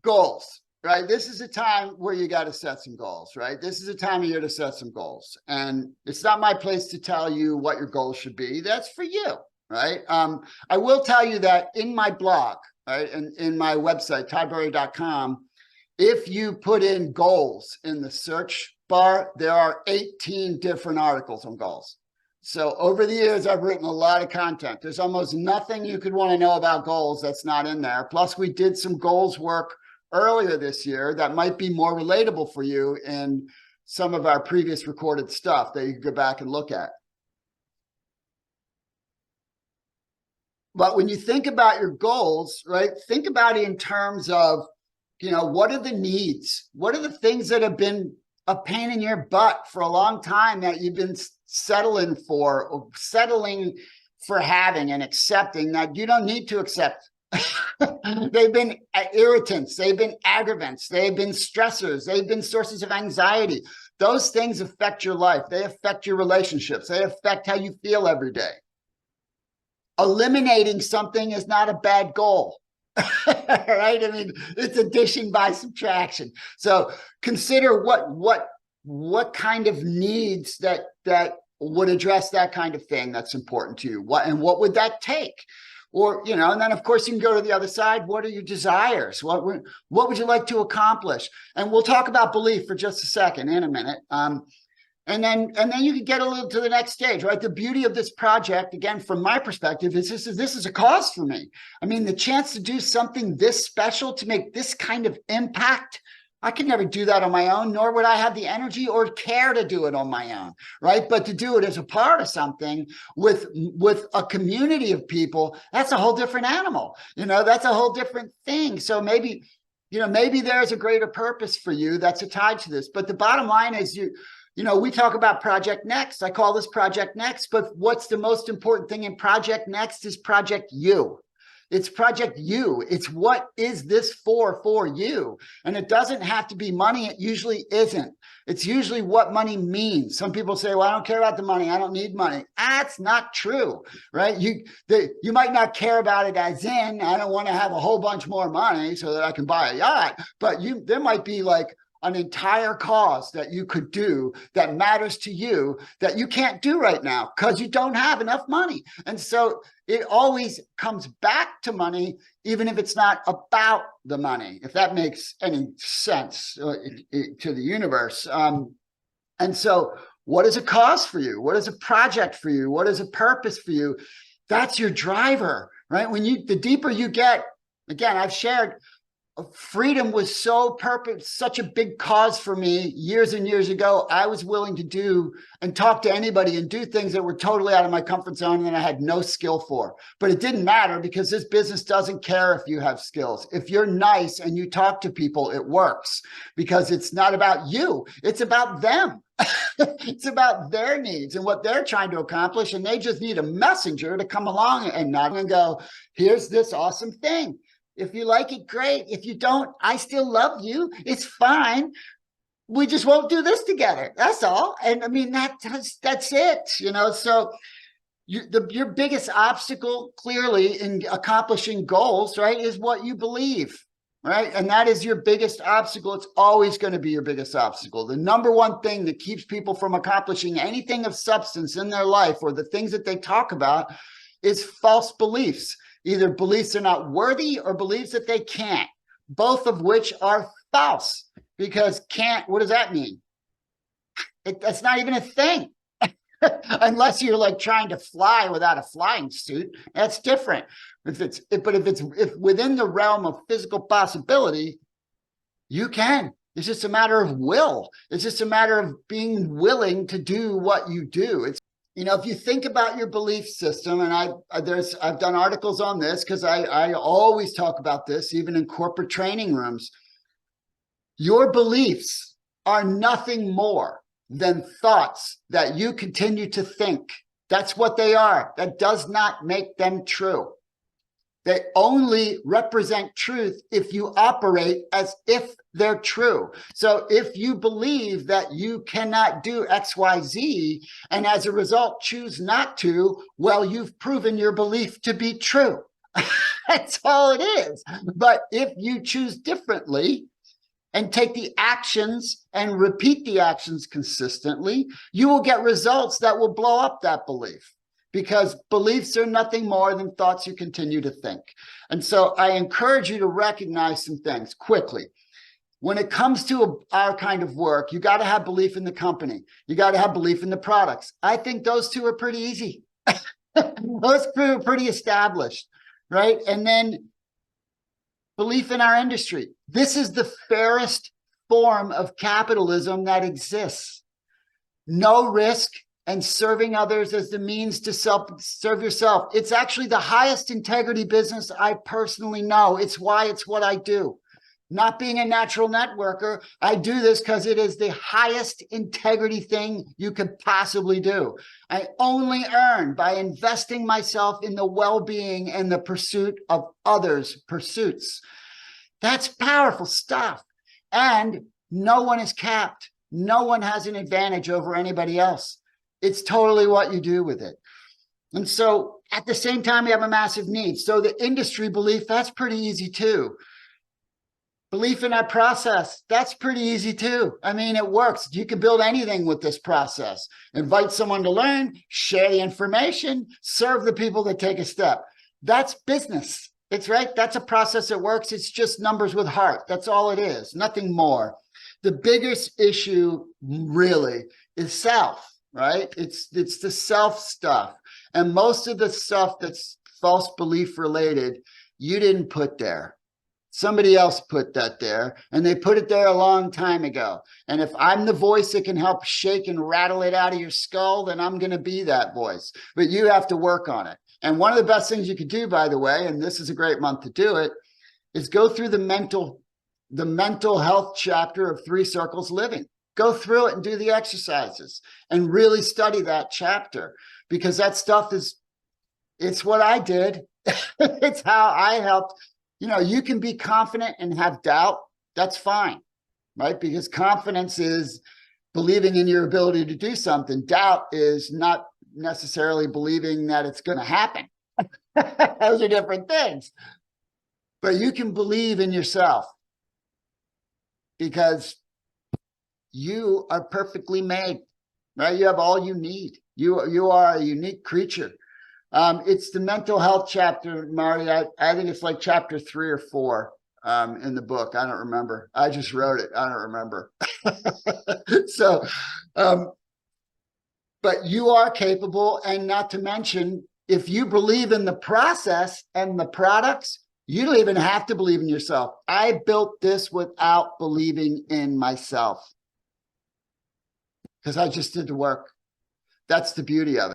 Goals, right? This is a time where you got to set some goals, right? This is a time of year to set some goals. And it's not my place to tell you what your goals should be. That's for you, right? I will tell you that in my blog, right, and in my website, Tburrier.com, if you put in goals in the search bar, there are 18 different articles on goals. So over the years, I've written a lot of content. There's almost nothing you could want to know about goals that's not in there. Plus, we did some goals work earlier this year that might be more relatable for you in some of our previous recorded stuff that you can go back and look at. But when you think about your goals, right, think about it in terms of, what are the needs? What are the things that have been a pain in your butt for a long time that you've been settling for having and accepting that you don't need to accept? They've been irritants, they've been aggravants, they've been stressors, they've been sources of anxiety. Those things affect your life. They affect your relationships. They affect how you feel every day. Eliminating something is not a bad goal. Right? I mean, it's addition by subtraction. So consider what kind of needs that would address that kind of thing that's important to you. What would that take? Or, and then of course you can go to the other side. What are your desires? What would you like to accomplish? And we'll talk about belief for just a second in a minute. And then you can get a little to the next stage, right? The beauty of this project, again, from my perspective, is this is a cause for me. I mean, the chance to do something this special, to make this kind of impact, I could never do that on my own, nor would I have the energy or care to do it on my own, right? But to do it as a part of something with a community of people, that's a whole different animal. That's a whole different thing. So maybe there's a greater purpose for you that's tied to this. But the bottom line is we talk about Project Next. I call this Project Next, but what's the most important thing in Project Next is Project You. It's Project You. It's what is this for you? And it doesn't have to be money. It usually isn't. It's usually what money means. Some people say, well, I don't care about the money. I don't need money. That's not true, right? You might not care about it as in, I don't want to have a whole bunch more money so that I can buy a yacht, but there might be like an entire cause that you could do that matters to you that you can't do right now because you don't have enough money. And so it always comes back to money, even if it's not about the money, if that makes any sense to the universe. And so what is a cause for you? What is a project for you? What is a purpose for you? That's your driver, right? The deeper you get, again, I've shared, freedom was such a big cause for me years and years ago. I was willing to do and talk to anybody and do things that were totally out of my comfort zone and I had no skill for. But it didn't matter because this business doesn't care if you have skills. If you're nice and you talk to people, it works because it's not about you. It's about them. It's about their needs and what they're trying to accomplish. And they just need a messenger to come along and not and go, here's this awesome thing. If you like it, great. If you don't, I still love you. It's fine. We just won't do this together. That's all. And I mean, that's it, so your biggest obstacle clearly in accomplishing goals, right, is what you believe, right? And that is your biggest obstacle. It's always going to be your biggest obstacle. The number one thing that keeps people from accomplishing anything of substance in their life or the things that they talk about is false beliefs. Either beliefs they're not worthy or beliefs that they can't, both of which are false because can't, what does that mean? That's not even a thing. Unless you're like trying to fly without a flying suit, that's different. If within the realm of physical possibility, you can. It's just a matter of will. It's just a matter of being willing to do what you do. If you think about your belief system, and I've done articles on this because I always talk about this, even in corporate training rooms. Your beliefs are nothing more than thoughts that you continue to think. That's what they are. That does not make them true. They only represent truth if you operate as if they're true. So if you believe that you cannot do X, Y, Z, and as a result choose not to, well, you've proven your belief to be true. That's all it is. But if you choose differently and take the actions and repeat the actions consistently, you will get results that will blow up that belief, because beliefs are nothing more than thoughts you continue to think. And so I encourage you to recognize some things quickly. When it comes to our kind of work, you got to have belief in the company. You got to have belief in the products. I think those two are pretty easy. Those two are pretty established, right? And then belief in our industry. This is the fairest form of capitalism that exists. No risk and serving others as the means to serve yourself. It's actually the highest integrity business I personally know. It's why it's what I do. Not being a natural networker, I do this because it is the highest integrity thing you could possibly do. I only earn by investing myself in the well-being and the pursuit of others' pursuits. That's powerful stuff. And no one is capped. No one has an advantage over anybody else. It's totally what you do with it. And so at the same time, we have a massive need. So the industry belief, that's pretty easy too. Belief in our process, that's pretty easy too. I mean, it works. You can build anything with this process. Invite someone to learn, share the information, serve the people that take a step. That's business. It's right. That's a process that works. It's just numbers with heart. That's all it is, nothing more. The biggest issue really is self, right? It's the self stuff. And most of the stuff that's false belief related, you didn't put there. Somebody else put that there, and they put it there a long time ago. And if I'm the voice that can help shake and rattle it out of your skull, then I'm going to be that voice. But you have to work on it. And one of the best things you could do, by the way, and this is a great month to do it, is go through the mental health chapter of 3 Circles Living. Go through it and do the exercises and really study that chapter, because that stuff it's what I did. It's how I helped. You know, you can be confident and have doubt. That's fine, right? Because confidence is believing in your ability to do something. Doubt is not necessarily believing that it's going to happen. Those are different things. But you can believe in yourself because you are perfectly made, right? You have all you need. You are a unique creature. It's the mental health chapter, Marty. I think it's like chapter 3 or 4 in the book. I don't remember. I just wrote it. I don't remember. So, but you are capable, and not to mention, if you believe in the process and the products, you don't even have to believe in yourself. I built this without believing in myself because I just did the work. That's the beauty of it.